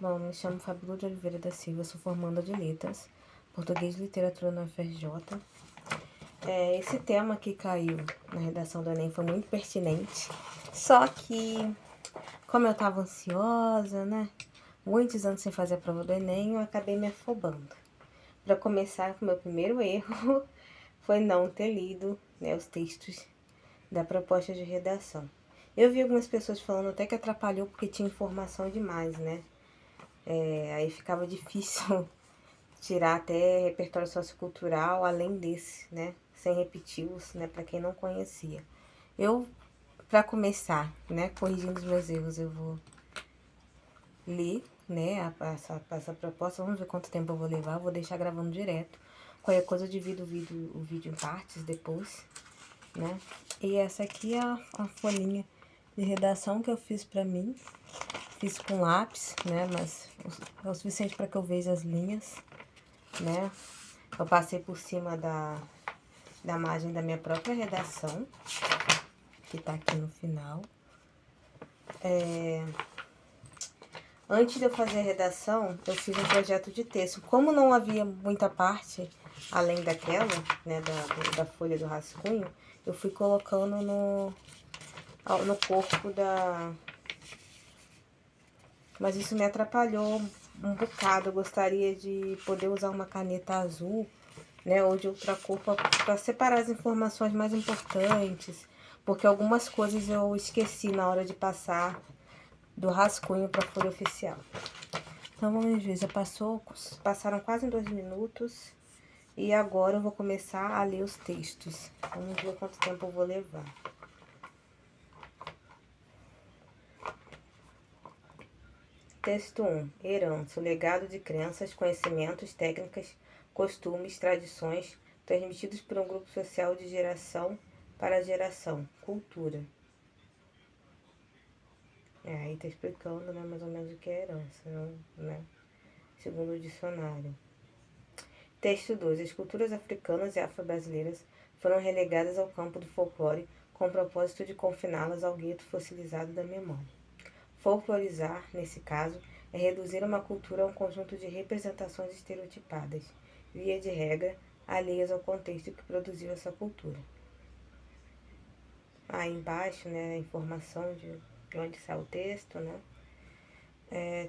Bom, me chamo Fabíola de Oliveira da Silva, sou formanda de Letras, Português e Literatura na UFRJ. Esse tema que caiu na redação do Enem foi muito pertinente, só que, como eu estava ansiosa, né, muitos anos sem fazer a prova do Enem, eu acabei me afobando. Para começar, o meu primeiro erro foi não ter lido, né, os textos da proposta de redação. Eu vi algumas pessoas falando até que atrapalhou porque tinha informação demais, né? Aí ficava difícil tirar até repertório sociocultural, além desse, né? Sem repeti-los, né? Para quem não conhecia. Para começar, né? Corrigindo os meus erros, eu vou ler, né? Essa proposta. Vamos ver quanto tempo eu vou levar. Eu vou deixar gravando direto. Qualquer coisa eu divido o vídeo em partes depois, né? E essa aqui é a folhinha de redação que eu fiz pra mim. Fiz com lápis, né? Mas é o suficiente para que eu veja as linhas, né? Eu passei por cima da margem da minha própria redação, que tá aqui no final. Antes de eu fazer a redação, eu fiz um projeto de texto. Como não havia muita parte além daquela, né, da folha do rascunho, eu fui colocando no corpo da... Mas isso me atrapalhou um bocado. Eu gostaria de poder usar uma caneta azul, né, ou de outra cor para separar as informações mais importantes, porque algumas coisas eu esqueci na hora de passar do rascunho para a folha oficial. Então vamos ver, já passaram quase 2 minutos e agora eu vou começar a ler os textos. Vamos ver quanto tempo eu vou levar. Texto 1. Herança, o legado de crenças, conhecimentos, técnicas, costumes, tradições, transmitidos por um grupo social de geração para geração. Cultura. Aí tá explicando, né, mais ou menos o que é herança, né? Segundo o dicionário. Texto 2. As culturas africanas e afro-brasileiras foram relegadas ao campo do folclore com o propósito de confiná-las ao gueto fossilizado da memória. Folclorizar, nesse caso, é reduzir uma cultura a um conjunto de representações estereotipadas, via de regra, alheias ao contexto que produziu essa cultura. Aí embaixo, né, a informação de onde sai o texto, né?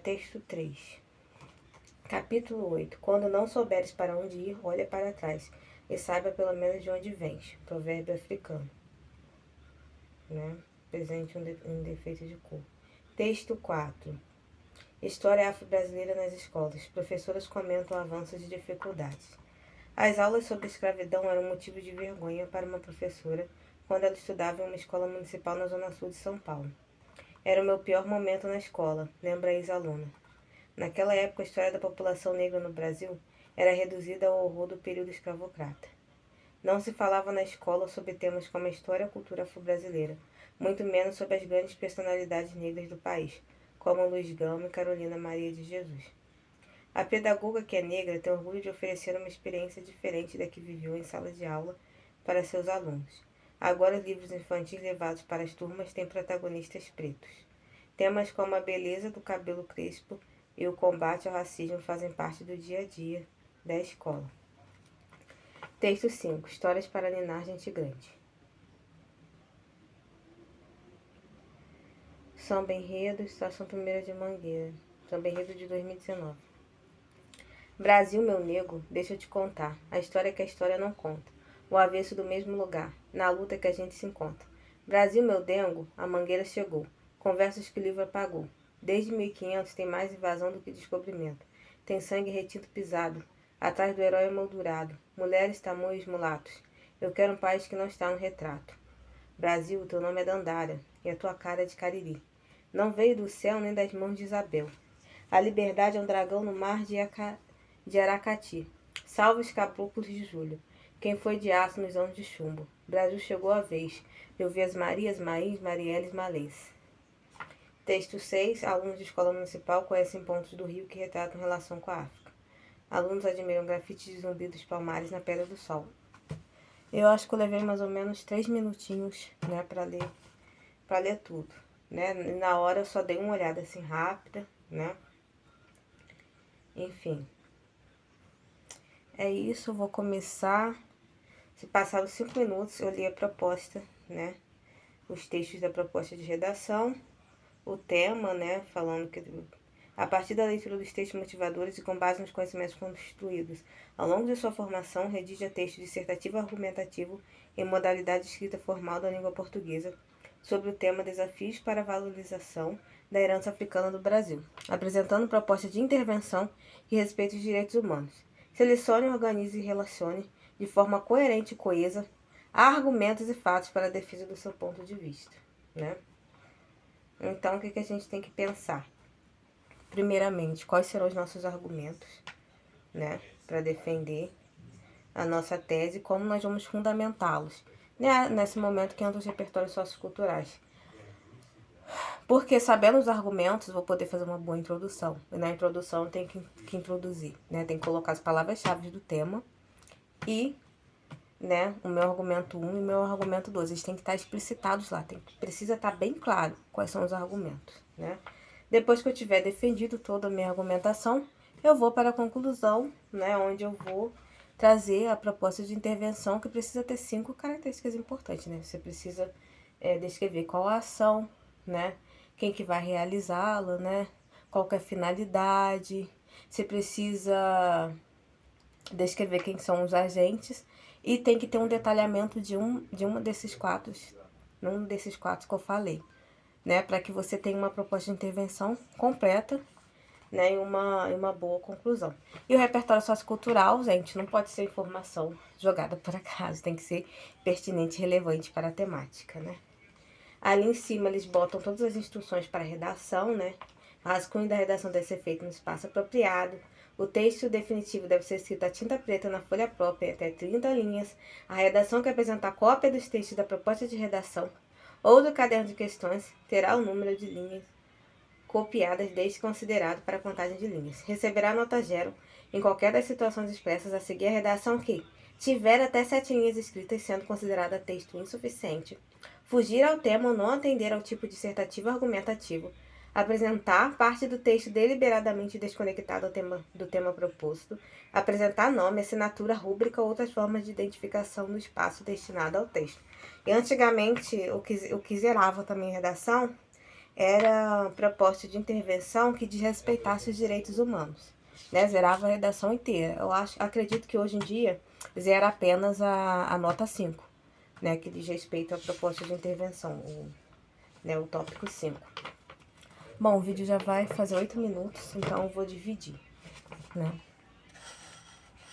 Texto 3. Capítulo 8. Quando não souberes para onde ir, olha para trás, e saiba pelo menos de onde vens. Provérbio africano. Né? Presente um defeito de cor. Texto 4. História afro-brasileira nas escolas. Professoras comentam avanços e dificuldades. As aulas sobre escravidão eram motivo de vergonha para uma professora quando ela estudava em uma escola municipal na zona sul de São Paulo. Era o meu pior momento na escola, lembra a ex-aluna. Naquela época, a história da população negra no Brasil era reduzida ao horror do período escravocrata. Não se falava na escola sobre temas como a história e a cultura afro-brasileira, muito menos sobre as grandes personalidades negras do país, como Luiz Gama e Carolina Maria de Jesus. A pedagoga que é negra tem orgulho de oferecer uma experiência diferente da que viveu em sala de aula para seus alunos. Agora os livros infantis levados para as turmas têm protagonistas pretos. Temas como a beleza do cabelo crespo e o combate ao racismo fazem parte do dia a dia da escola. Texto 5. Histórias para ninar gente grande. Samba Enredo, Estação 1ª de Mangueira. Samba Enredo de 2019. Brasil, meu nego, deixa eu te contar. A história que a história não conta. O avesso do mesmo lugar. Na luta que a gente se encontra. Brasil, meu dengo, a mangueira chegou. Conversas que o livro apagou. Desde 1500 tem mais invasão do que descobrimento. Tem sangue retinto pisado. Atrás do herói emoldurado. Mulheres, tamoios, mulatos. Eu quero um país que não está no retrato. Brasil, teu nome é Dandara. E a tua cara é de Cariri. Não veio do céu nem das mãos de Isabel. A liberdade é um dragão no mar de Aracati. Salve os caboclos de julho. Quem foi de aço nos anos de chumbo. Brasil chegou a vez. Eu vi as Marias, Maís, Marielles, Malês. Texto 6. Alunos de escola municipal conhecem pontos do Rio que retratam relação com a África. Alunos admiram grafites de Zumbi dos Palmares na Pedra do Sol. Eu acho que eu levei mais ou menos 3 minutinhos, né, para ler tudo, né? Na hora eu só dei uma olhada assim rápida, né? Enfim. É isso, eu vou começar. Se passar os 5 minutos, eu li a proposta, né? Os textos da proposta de redação, o tema, né? Falando que a partir da leitura dos textos motivadores e com base nos conhecimentos construídos ao longo de sua formação, redija texto dissertativo argumentativo em modalidade escrita formal da língua portuguesa sobre o tema Desafios para a Valorização da Herança Africana do Brasil, apresentando proposta de intervenção que respeite os direitos humanos. Selecione, organize e relacione de forma coerente e coesa argumentos e fatos para a defesa do seu ponto de vista, né? Então, o que a gente tem que pensar? Primeiramente, quais serão os nossos argumentos, né, para defender a nossa tese e como nós vamos fundamentá-los, né, nesse momento que entra os repertórios socioculturais. Porque sabendo os argumentos, vou poder fazer uma boa introdução. E na introdução tem que introduzir, né, tem que colocar as palavras-chave do tema e, né, o meu argumento 1 e o meu argumento 2, eles têm que estar explicitados lá, precisa estar bem claro quais são os argumentos, né. Depois que eu tiver defendido toda a minha argumentação, eu vou para a conclusão, né, onde eu vou trazer a proposta de intervenção, que precisa ter 5 características importantes, né? Você precisa descrever qual a ação, né? Quem que vai realizá-la, né? Qual que é a finalidade. Você precisa descrever quem são os agentes e tem que ter um detalhamento de um desses quatro que eu falei, né, para que você tenha uma proposta de intervenção completa, né, e uma boa conclusão. E o repertório sociocultural, gente, não pode ser informação jogada por acaso, tem que ser pertinente e relevante para a temática, né. Ali em cima eles botam todas as instruções para a redação, né, o rascunho da redação deve ser feito no espaço apropriado, o texto definitivo deve ser escrito a tinta preta na folha própria, até 30 linhas, a redação que apresentar cópia dos textos da proposta de redação ou do caderno de questões terá o número de linhas copiadas desde considerado para a contagem de linhas. Receberá nota 0 em qualquer das situações expressas a seguir a redação que tiver até 7 linhas escritas, sendo considerada texto insuficiente, fugir ao tema ou não atender ao tipo dissertativo argumentativo, apresentar parte do texto deliberadamente desconectado do tema proposto, apresentar nome, assinatura, rúbrica ou outras formas de identificação do espaço destinado ao texto. E antigamente, o que zerava também a redação era proposta de intervenção que desrespeitasse os direitos humanos, né? Zerava a redação inteira. Acredito que hoje em dia zera apenas a nota 5, né? Que diz respeito à proposta de intervenção, o tópico 5. Bom, o vídeo já vai fazer 8 minutos, então eu vou dividir, né?